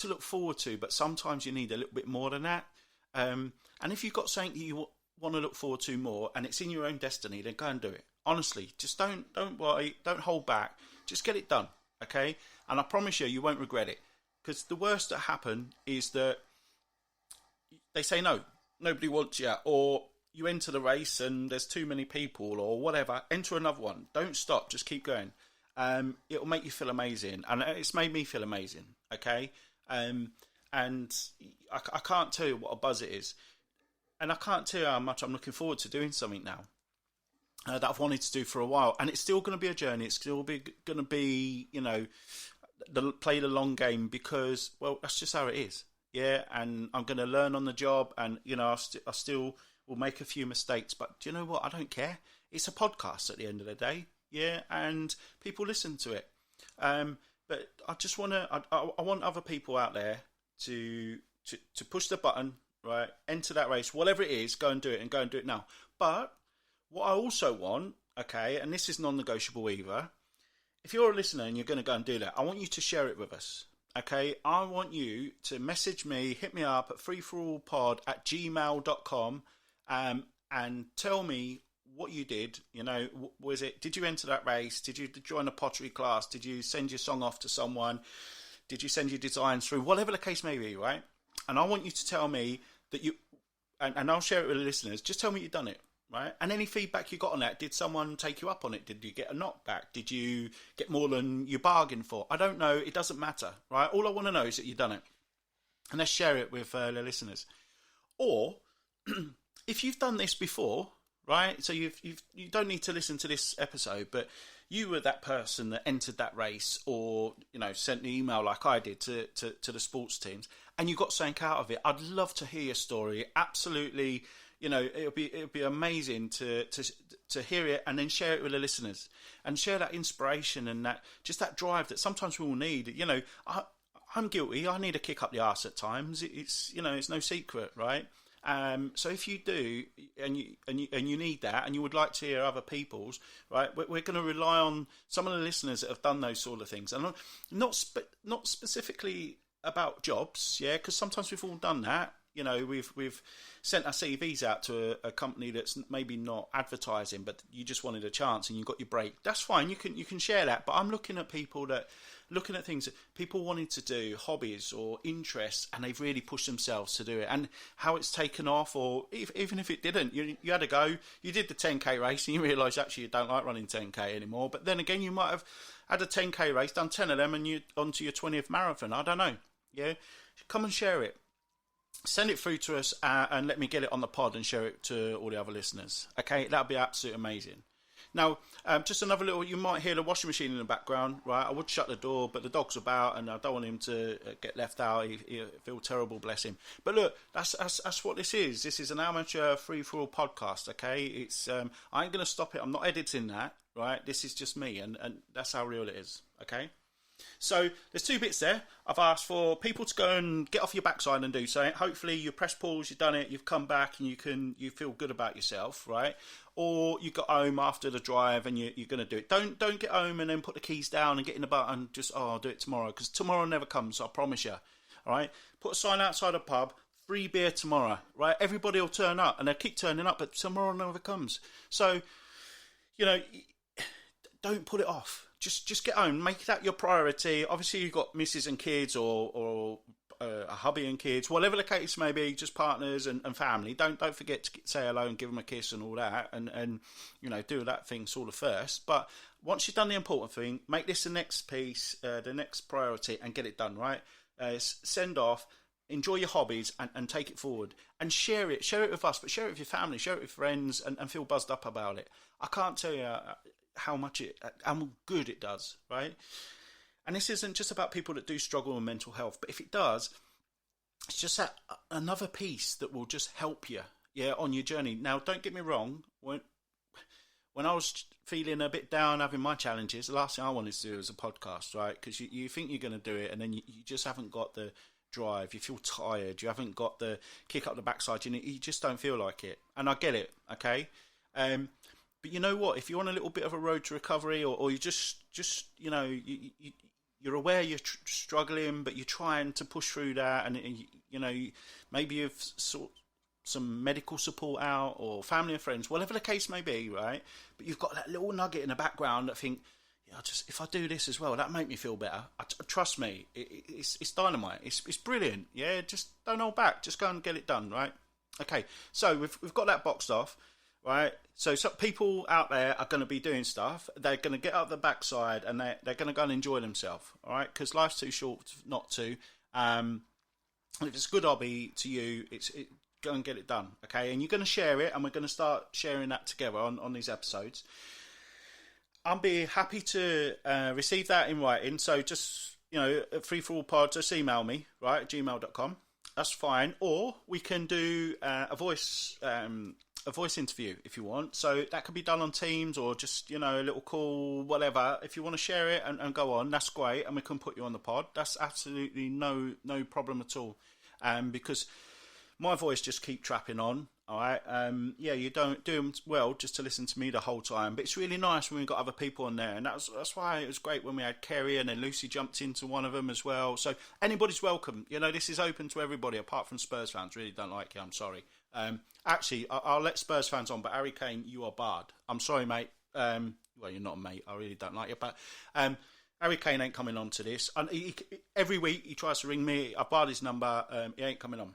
to look forward to, but sometimes you need a little bit more than that. And if you've got something you want to look forward to more, and it's in your own destiny, then go and do it. Honestly, just don't worry, don't hold back. Just get it done, okay? And I promise you, you won't regret it. Because the worst that happen is that they say no, nobody wants you, or you enter the race and there's too many people, or whatever. Enter another one. Don't stop. Just keep going. It'll make you feel amazing, and it's made me feel amazing. Okay, and I can't tell you what a buzz it is, and I can't tell you how much I'm looking forward to doing something now that I've wanted to do for a while. And it's still going to be a journey. It's still going to be, play the long game, because, well, that's just how it is. Yeah, and I'm going to learn on the job, and I still will make a few mistakes, but do you know what? I don't care. It's a podcast at the end of the day. Yeah, and people listen to it. But I just want to. I want other people out there to push the button, right? Enter that race, whatever it is. Go and do it, and go and do it now. But what I also want, okay, and this is non-negotiable either. If you're a listener and you're going to go and do that, I want you to share it with us. Okay, I want you to message me, hit me up at freeforallpod@gmail.com, and tell me what you did. Did you enter that race? Did you join a pottery class? Did you send your song off to someone? Did you send your designs through? Whatever the case may be, right? And I want you to tell me that and I'll share it with the listeners. Just tell me you've done it, right? And any feedback you got on that, did someone take you up on it? Did you get a knockback? Did you get more than you bargained for? I don't know. It doesn't matter, right? All I want to know is that you've done it. And let's share it with the listeners. Or, if you've done this before, right? So you don't need to listen to this episode, but you were that person that entered that race, or sent an email like I did to the sports teams, and you got something out of it. I'd love to hear your story. Absolutely, it'll be amazing to hear it, and then share it with the listeners, and share that inspiration and that drive that sometimes we all need. I'm guilty. I need a kick up the arse at times. It's no secret, right? So if you do, and you need that, and you would like to hear other people's, right, we're going to rely on some of the listeners that have done those sort of things, and not specifically about jobs, yeah, because sometimes we've all done that. We've sent our CVs out to a company that's maybe not advertising, but you just wanted a chance and you got your break. That's fine. You can share that. But I'm looking at things that people wanted to do, hobbies or interests, and they've really pushed themselves to do it, and how it's taken off. Or even if it didn't, you had a go. You did the 10k race and you realised actually you don't like running 10k anymore. But then again, you might have had a 10k race, done 10 of them, and you're on to your 20th marathon. I don't know. Yeah, come and share it. Send it through to us, and let me get it on the pod and share it to all the other listeners. Okay, that'd be absolutely amazing. Now, just another little, you might hear the washing machine in the background, right? I would shut the door, but the dog's about, and I don't want him to get left out. He'll feel terrible, bless him. But look, that's what this is. This is an amateur free-for-all podcast, okay? It's I ain't going to stop it. I'm not editing that, right? This is just me, and that's how real it is, okay? So there's two bits there. I've asked for people to go and get off your backside and do so. Hopefully you press pause, you've done it, you've come back, and you feel good about yourself, right? Or you got home after the drive and you're going to do it. Don't get home and then put the keys down and get in the butt and just, I'll do it tomorrow, because tomorrow never comes, I promise you. All right? Put a sign outside a pub, free beer tomorrow, right? Everybody will turn up, and they'll keep turning up, but tomorrow never comes. So, don't put it off. Just get home. Make that your priority. Obviously, you've got missus and kids, or a hubby and kids, whatever the case may be, just partners and family. Don't forget to say hello and give them a kiss and all that, and do that thing sort of first. But once you've done the important thing, make this the next piece, the next priority, and get it done, right? Send off. Enjoy your hobbies and take it forward, and share it. Share it with us, but share it with your family, share it with friends, and feel buzzed up about it. I can't tell you how good it does, right? And this isn't just about people that do struggle with mental health, but if it does, it's just another piece that will just help you, yeah, on your journey. Now, don't get me wrong. When I was feeling a bit down, having my challenges, the last thing I wanted to do was a podcast, right? Because you think you're going to do it, and then you just haven't got the drive. You feel tired. You haven't got the kick up the backside. You just don't feel like it. And I get it, okay? But you know what? If you're on a little bit of a road to recovery, or you just you're aware you're struggling, but you're trying to push through that, and maybe you've sought some medical support out, or family and friends, whatever the case may be, right? But you've got that little nugget in the background that think, if I do this as well, that'll make me feel better. Trust me, it's dynamite. It's brilliant. Yeah, just don't hold back. Just go and get it done, right? Okay, so we've got that boxed off, right? So some people out there are going to be doing stuff. They're going to get up the backside, and they're going to go and enjoy themselves, all right? Because life's too short not to. If it's a good hobby to you, go and get it done, okay? And you're going to share it, and we're going to start sharing that together on these episodes. I'll be happy to receive that in writing. So just, at Free For All Pod, just email me, right, at gmail.com. That's fine. Or we can do a voice interview if you want. So that could be done on Teams, or just, a little call, whatever. If you want to share it and go on, that's great. And we can put you on the pod. That's absolutely no problem at all. Because my voice just keep trapping on. All right. You don't do them well just to listen to me the whole time, but it's really nice when we've got other people on there, and that's why it was great when we had Kerry, and then Lucy jumped into one of them as well. So anybody's welcome. This is open to everybody apart from Spurs fans. Really don't like you. I'm sorry. Actually, I'll let Spurs fans on, but Harry Kane, you are barred. I'm sorry, mate. Well, you're not a mate. I really don't like you, but Harry Kane ain't coming on to this. And every week he tries to ring me. I barred his number. He ain't coming on.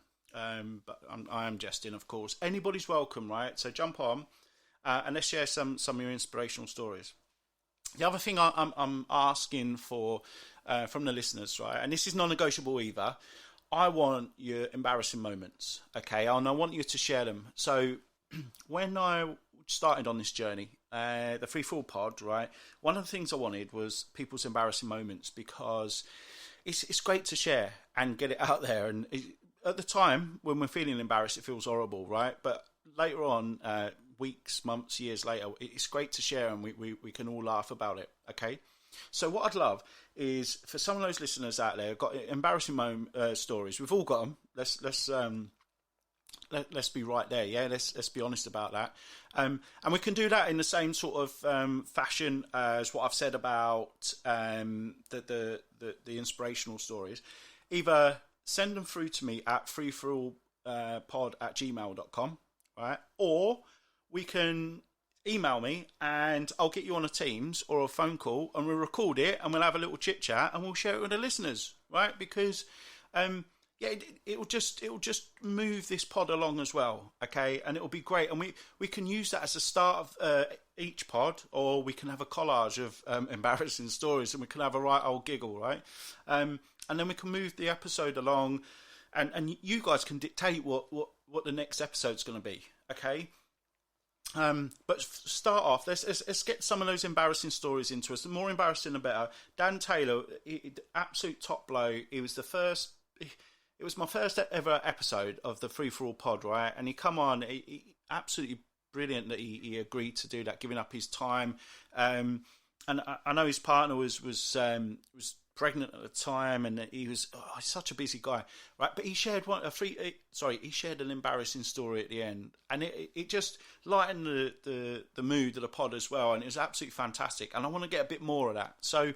But I am jesting, of course. Anybody's welcome, right? So jump on and let's share some of your inspirational stories. The other thing I'm asking for from the listeners, right, and this is non-negotiable either, I want your embarrassing moments, okay? And I want you to share them. So when I started on this journey, the Free For All Pod, right, one of the things I wanted was people's embarrassing moments, because it's great to share and get it out there. And at the time, when we're feeling embarrassed, it feels horrible, right? But later on, weeks, months, years later, it's great to share, and we can all laugh about it, okay? So what I'd love is for some of those listeners out there who've got embarrassing stories. We've all got them. Let's be right there, yeah? Let's be honest about that. And we can do that in the same sort of fashion as what I've said about the inspirational stories. Either send them through to me at freeforallpod@gmail.com, right? Or we can email me, and I'll get you on a Teams or a phone call, and we'll record it, and we'll have a little chit chat, and we'll share it with the listeners, right? Because it will just move this pod along as well, okay? And it will be great, and we can use that as the start of each pod, or we can have a collage of embarrassing stories, and we can have a right old giggle, right? And then we can move the episode along, and you guys can dictate what the next episode's going to be, okay? But start off, let's get some of those embarrassing stories into us. The more embarrassing, the better. Dan Taylor, absolute top blow. It was my first ever episode of the Free For All Pod, right? And he come on, he absolutely brilliant that he agreed to do that, giving up his time. And I know his partner was pregnant at the time, and he was he's such a busy guy, right? But he shared he shared an embarrassing story at the end, and it just lightened the mood of the pod as well, and it was absolutely fantastic. And I want to get a bit more of that, so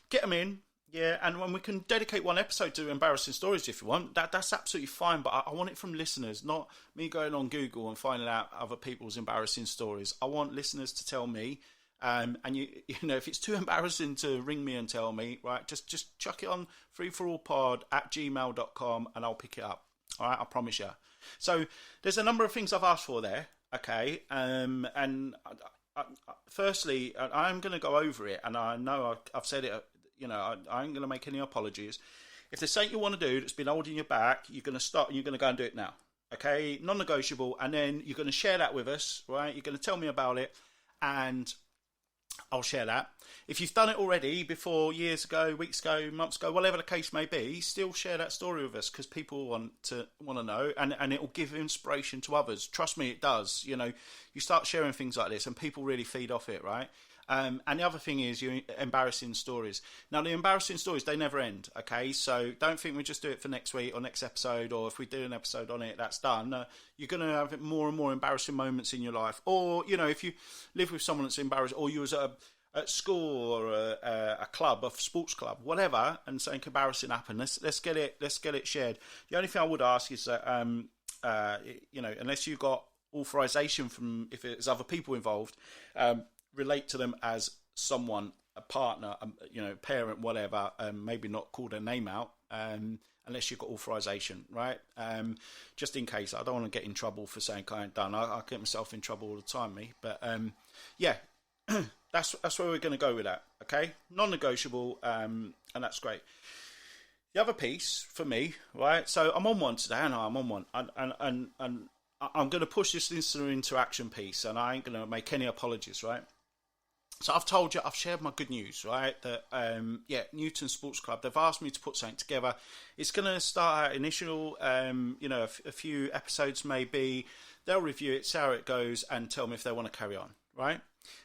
get them in, yeah. And when we can dedicate one episode to embarrassing stories if you want, that's absolutely fine. But I want it from listeners, not me going on Google and finding out other people's embarrassing stories. I want listeners to tell me. And you know, if it's too embarrassing to ring me and tell me, right, just chuck it on freeforallpod@gmail.com and I'll pick it up. All right, I promise you. So there's a number of things I've asked for there, okay? And firstly, I'm going to go over it, and I know I've said it, I ain't going to make any apologies. If there's something you want to do that's been holding you back, you're going to start and you're going to go and do it now, okay? Non-negotiable, and then you're going to share that with us, right? You're going to tell me about it, and I'll share that. If you've done it already before, years ago, weeks ago, months ago, whatever the case may be, still share that story with us, because people want to know, and it will give inspiration to others. Trust me, it does. You start sharing things like this, and people really feed off it, right? And the other thing is your embarrassing stories. Now, the embarrassing stories, they never end, okay? So don't think we just do it for next week or next episode, or if we do an episode on it, that's done. You're going to have more and more embarrassing moments in your life. Or, if you live with someone that's embarrassed, or you was at at school or a club, a sports club, whatever, and something embarrassing happened, let's get it shared. The only thing I would ask is that unless you got authorization from, if there's other people involved, relate to them as someone, a partner, parent, whatever. Maybe not call their name out. Unless you've got authorization, right? Just in case. I don't want to get in trouble for saying I ain't done. I get myself in trouble all the time, me. But yeah, that's where we're going to go with that, okay? Non-negotiable, and that's great. The other piece for me, right? So I'm on one today, and I'm on one, and I'm going to push this listener interaction piece, and I ain't going to make any apologies, right? So I've told you, I've shared my good news, right? That, Newton Sports Club, they've asked me to put something together. It's going to start out initial, a few episodes maybe. They'll review it, see how it goes, and tell me if they want to carry on, right?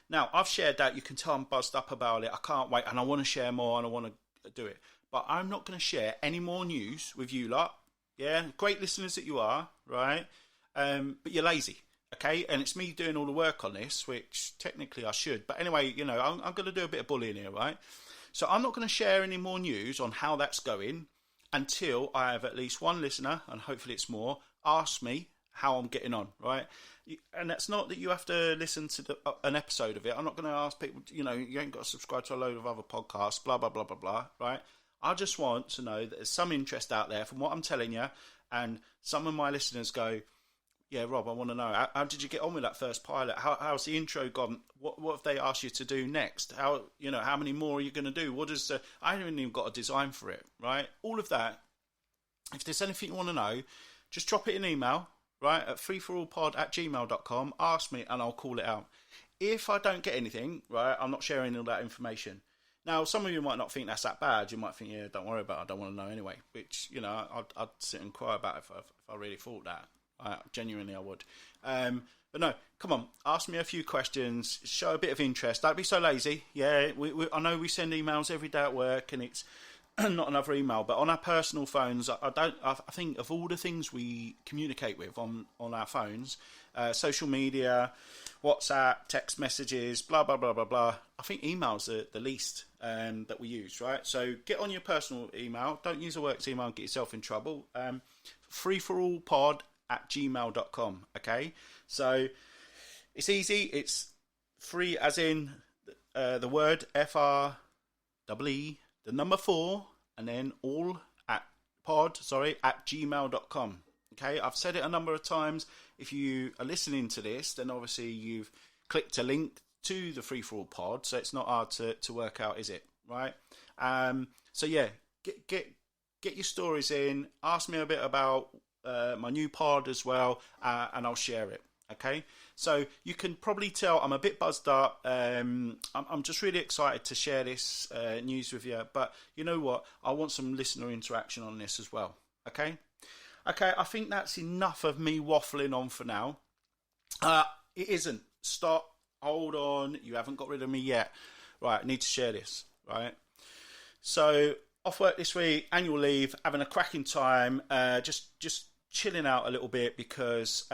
Now, I've shared that. You can tell I'm buzzed up about it. I can't wait, and I want to share more, and I want to do it. But I'm not going to share any more news with you lot. Yeah, great listeners that you are, right? But you're lazy. Okay, and it's me doing all the work on this, which technically I should. But anyway, I'm going to do a bit of bullying here, right? So I'm not going to share any more news on how that's going until I have at least one listener, and hopefully it's more, ask me how I'm getting on, right? And that's not that you have to listen to an episode of it. I'm not going to ask people, you ain't got to subscribe to a load of other podcasts, blah, blah, blah, blah, blah, right? I just want to know that there's some interest out there from what I'm telling you, and some of my listeners go, yeah, Rob, I want to know, how did you get on with that first pilot? How's the intro gone? What have they asked you to do next? How many more are you going to do? I haven't even got a design for it, right? All of that. If there's anything you want to know, just drop it in email, right, at freeforallpod@gmail.com. Ask me and I'll call it out. If I don't get anything, right, I'm not sharing all that information. Now, some of you might not think that's that bad. You might think, yeah, don't worry about it. I don't want to know anyway. Which, I'd sit and cry about it if I really thought that. Genuinely, I would. But no, come on, ask me a few questions, show a bit of interest. Don't be so lazy. Yeah, I know we send emails every day at work, and it's not another email. But on our personal phones, I think of all the things we communicate with on our phones, social media, WhatsApp, text messages, blah blah blah blah blah. I think email's the least that we use, right? So get on your personal email. Don't use a work email and get yourself in trouble. freeforallpod@gmail.com. Okay, so it's easy. It's free, as in the word FREE, the number 4, and then all at gmail.com. Okay, I've said it a number of times. If you are listening to this, then obviously you've clicked a link to the Free For All pod, so it's not hard to work out, is it? Right? So yeah, get your stories in. Ask me a bit about my new pod as well, and I'll share it. Okay, so you can probably tell I'm a bit buzzed up. I'm just really excited to share this news with you. But you know what? I want some listener interaction on this as well. Okay, I think that's enough of me waffling on for now. It isn't. Stop. Hold on. You haven't got rid of me yet. Right, I need to share this. Right. So off work this week, annual leave, having a cracking time. Just chilling out a little bit because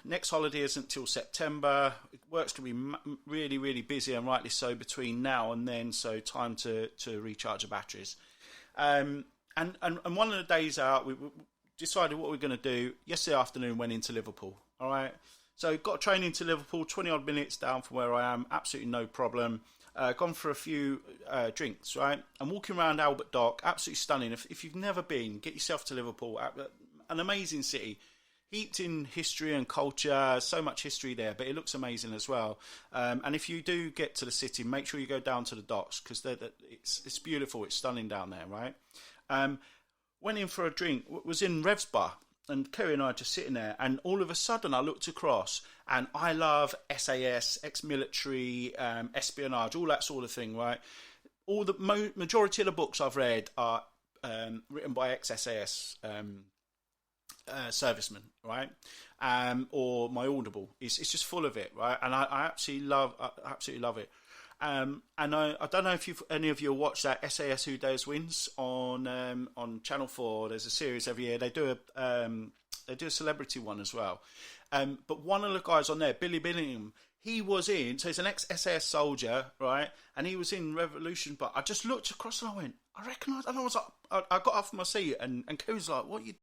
next holiday isn't till September. Work's going to be really, really busy, and rightly so, between now and then, so time to recharge the batteries. And one of the days out, we decided what we're going to do. Yesterday afternoon, went into Liverpool, all right? So got a train into Liverpool, 20-odd minutes down from where I am, absolutely no problem. Gone for a few drinks, right? And walking around Albert Dock, absolutely stunning. If you've never been, get yourself to Liverpool. An amazing city, heaped in history and culture, so much history there, but it looks amazing as well. And if you do get to the city, make sure you go down to the docks, because it's beautiful, it's stunning down there, right? Went in for a drink, was in Rev's Bar, and Kerry and I just sitting there, and all of a sudden I looked across, and I love SAS, ex-military, espionage, all that sort of thing, right? All the majority of the books I've read are written by ex-SAS servicemen, right? Or my Audible, it's just full of it, right? And I absolutely love it. And I don't know if any of you watch that SAS Who Dares Wins on Channel 4. There's a series every year. They do a celebrity one as well. But one of the guys on there, Billy Billingham, he was in. So he's an ex-SAS soldier, right? And he was in Revolution. But I just looked across and I went, I recognise. And I was like, I got off my seat, and Kev was like, "What are you